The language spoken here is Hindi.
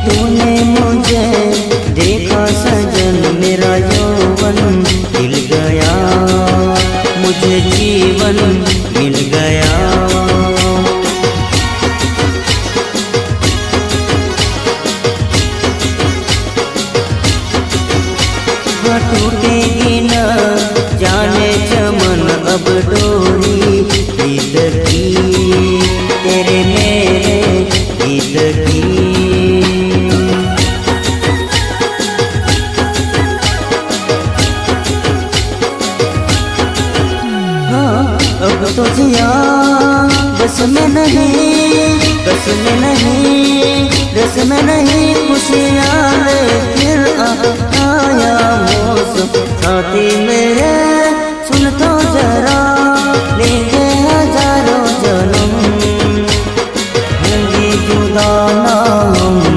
तूने मुझे देखा सजन, मेरा यौवन खिल गया, मुझे जीवन मिल गया। टूटेगी न जाने चमन अब डोरी गीत की, तेरे मेरे गीत की। अब तो जिया बस में नहीं, बस में नहीं, रस में नहीं, खुशियाँ फिर आया मौसम। साथी मेरे सुन तो जरा, लेंगे हजारों जन्म, होंगी जुदा ना